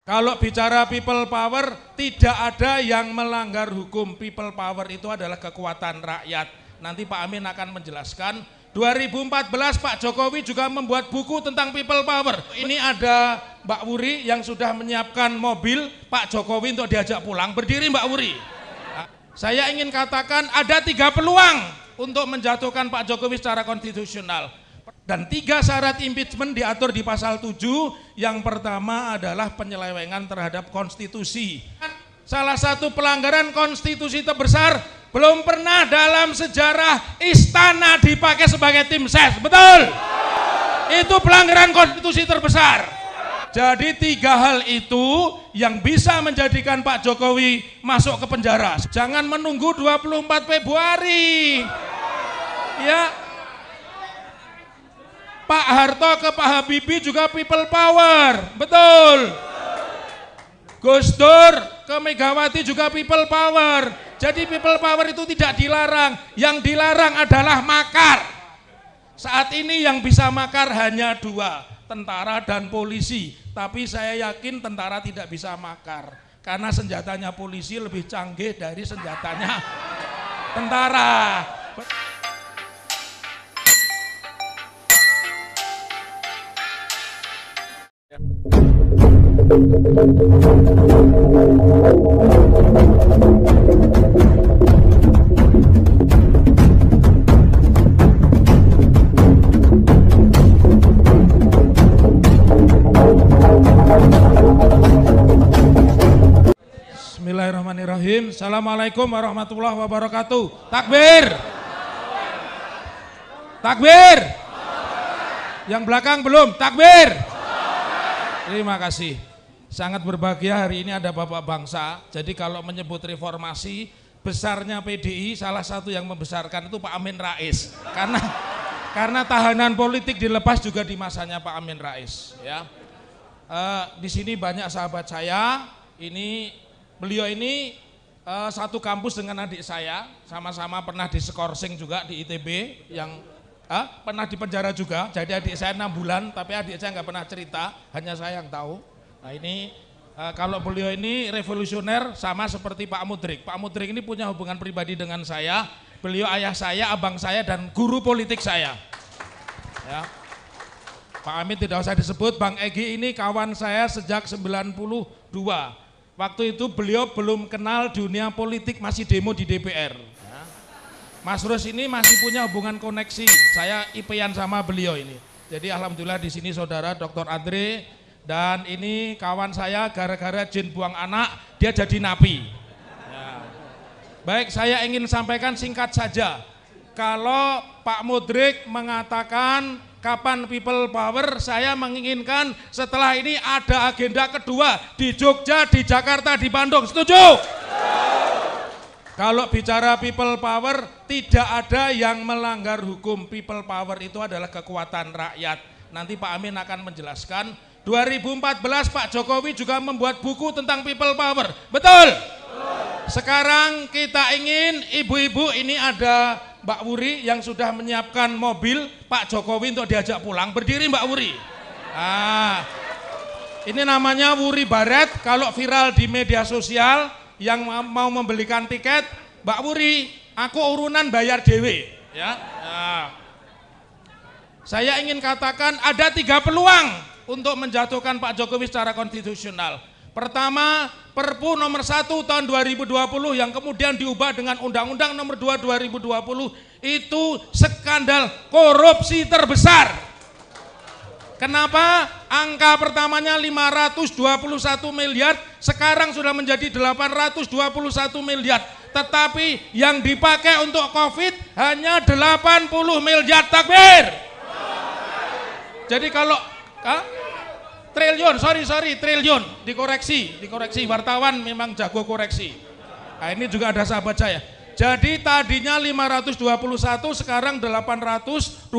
Kalau bicara people power, tidak ada yang melanggar hukum. People power itu adalah kekuatan rakyat. Nanti Pak Amin akan menjelaskan. 2014 Pak Jokowi juga membuat buku tentang people power. Ini ada Mbak Wuri yang sudah menyiapkan mobil Pak Jokowi untuk diajak pulang. Berdiri Mbak Wuri. Saya ingin katakan ada 3 peluang untuk menjatuhkan Pak Jokowi secara konstitusional. Dan 3 syarat impeachment diatur di pasal 7. Yang pertama adalah penyelewengan terhadap konstitusi. Salah satu pelanggaran konstitusi terbesar, belum pernah dalam sejarah istana dipakai sebagai tim ses. Betul? Itu pelanggaran konstitusi terbesar. Jadi 3 hal itu yang bisa menjadikan Pak Jokowi masuk ke penjara. Jangan menunggu 24 Februari. Ya. Pak Harto ke Pak Habibie juga people power, betul. Gus Dur ke Megawati juga people power. Jadi people power itu tidak dilarang, yang dilarang adalah makar. Saat ini yang bisa makar hanya 2, tentara dan polisi. Tapi saya yakin tentara tidak bisa makar, karena senjatanya polisi lebih canggih dari senjatanya tentara. Bismillahirrahmanirrahim. Assalamualaikum warahmatullahi wabarakatuh. Takbir. Takbir. Yang belakang belum. Takbir. Terima kasih. Sangat berbahagia hari ini ada Bapak Bangsa. Jadi kalau menyebut reformasi, besarnya PDI salah satu yang membesarkan itu Pak Amin Rais. Karena tahanan politik dilepas juga di masanya Pak Amin Rais. Ya. Di sini banyak sahabat saya. Beliau ini satu kampus dengan adik saya, sama-sama pernah di skorsing juga di ITB, yang pernah di penjara juga. Jadi adik saya 6 bulan, tapi adik saya nggak pernah cerita, hanya saya yang tahu. Nah ini kalau beliau ini revolusioner sama seperti Pak Mudrik. Pak Mudrik ini punya hubungan pribadi dengan saya. Beliau ayah saya, abang saya, dan guru politik saya. Ya. Pak Amin tidak usah disebut. Bang Egy ini kawan saya sejak 92. Waktu itu beliau belum kenal dunia politik, masih demo di DPR. Ya. Mas Rus ini masih punya hubungan koneksi. Saya IP-an sama beliau ini. Jadi alhamdulillah di sini saudara Dr. Andre, dan ini kawan saya gara-gara jin buang anak dia jadi napi. Ya. Baik, saya ingin sampaikan singkat saja. Kalau Pak Mudrik mengatakan kapan people power, saya menginginkan setelah ini ada agenda kedua di Jogja, di Jakarta, di Bandung. Setuju? Kalau bicara people power, tidak ada yang melanggar hukum. People power itu adalah kekuatan rakyat. Nanti Pak Amin akan menjelaskan. 2014 Pak Jokowi juga membuat buku tentang people power. Betul? Sekarang kita ingin ibu-ibu, ini ada Mbak Wuri yang sudah menyiapkan mobil Pak Jokowi untuk diajak pulang. Berdiri Mbak Wuri. Ini namanya Wuri Baret. Kalau viral di media sosial, yang mau membelikan tiket, Mbak Wuri, aku urunan bayar dewe. Ya. Saya ingin katakan ada 3 peluang untuk menjatuhkan Pak Jokowi secara konstitusional. Pertama, Perpu nomor 1 tahun 2020 yang kemudian diubah dengan Undang-Undang nomor 2 2020 itu skandal korupsi terbesar. Kenapa? Angka pertamanya 521 miliar, sekarang sudah menjadi 821 miliar. Tetapi yang dipakai untuk COVID hanya 80 miliar. Takbir. Jadi kalau triliun, triliun, dikoreksi, wartawan memang jago koreksi. Nah, ini juga ada sahabat saya. Jadi tadinya 521, sekarang 821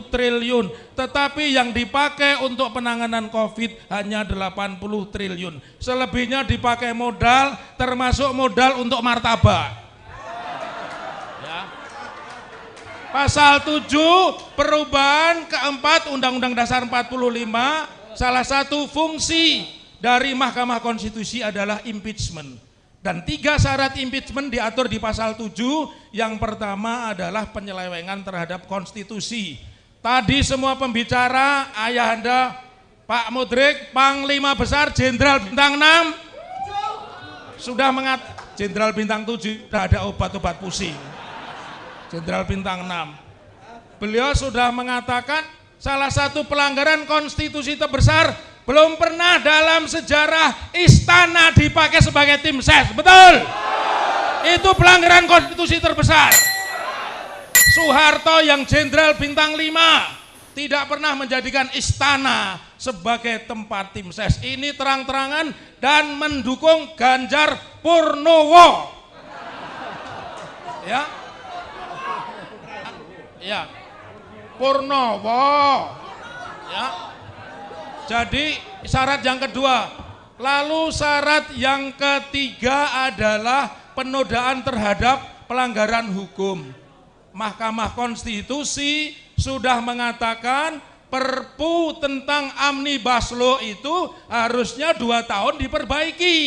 triliun. Tetapi yang dipakai untuk penanganan COVID hanya 80 triliun. Selebihnya dipakai modal, termasuk modal untuk martabak. Ya. Pasal 7 perubahan keempat Undang-Undang Dasar 45, salah satu fungsi dari Mahkamah Konstitusi adalah impeachment. Dan 3 syarat impeachment diatur di pasal 7. Yang pertama adalah penyelewengan terhadap konstitusi. Tadi semua pembicara, ayahanda Pak Mudrik, Panglima Besar Jenderal Bintang 6 sudah Jenderal Bintang 7 sudah ada obat-obat pusing. Jenderal Bintang 6. Beliau sudah mengatakan salah satu pelanggaran konstitusi terbesar belum pernah dalam sejarah istana dipakai sebagai tim ses. Betul? Itu pelanggaran konstitusi terbesar. Soeharto yang Jenderal Bintang 5 tidak pernah menjadikan istana sebagai tempat tim ses. Ini terang-terangan dan mendukung Ganjar Purnowo. Ya. Ya. Purnowo. Ya. Jadi syarat yang kedua. Lalu syarat yang ketiga adalah penodaan terhadap pelanggaran hukum. Mahkamah Konstitusi sudah mengatakan Perpu tentang Omnibus Law itu harusnya 2 tahun diperbaiki.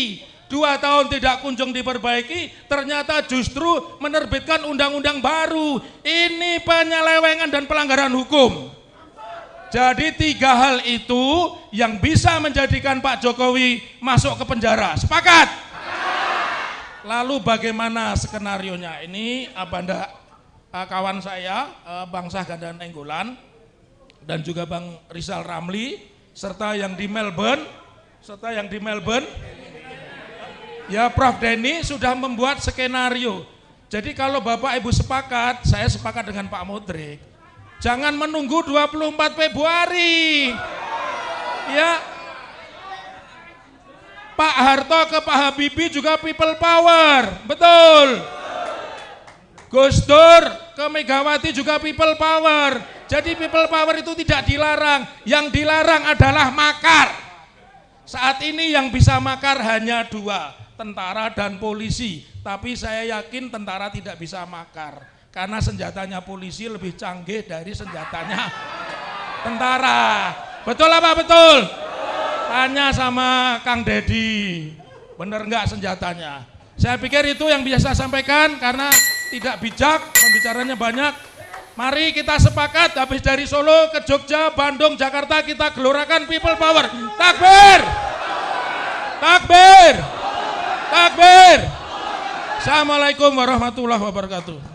2 tahun tidak kunjung diperbaiki, ternyata justru menerbitkan undang-undang baru. Ini penyelewengan dan pelanggaran hukum. Jadi 3 hal itu yang bisa menjadikan Pak Jokowi masuk ke penjara. Sepakat? Lalu bagaimana skenarionya? Ini kawan saya, Bang Sahgandan Enggolan dan juga Bang Rizal Ramli serta yang di Melbourne, ya Prof Denny sudah membuat skenario. Jadi kalau Bapak Ibu sepakat, saya sepakat dengan Pak Mudrik. Jangan menunggu 24 Februari. Ya. Pak Harto ke Pak Habibie juga people power. Betul. Gus Dur ke Megawati juga people power. Jadi people power itu tidak dilarang. Yang dilarang adalah makar. Saat ini yang bisa makar hanya 2, tentara dan polisi. Tapi saya yakin tentara tidak bisa makar. Karena senjatanya polisi lebih canggih dari senjatanya tentara. Betul apa betul? Tanya sama Kang Dedi. Bener enggak senjatanya? Saya pikir itu yang bisa saya sampaikan karena tidak bijak, pembicaranya banyak. Mari kita sepakat habis dari Solo ke Jogja, Bandung, Jakarta kita gelorakan people power. Takbir! Takbir! Takbir! Assalamualaikum warahmatullahi wabarakatuh.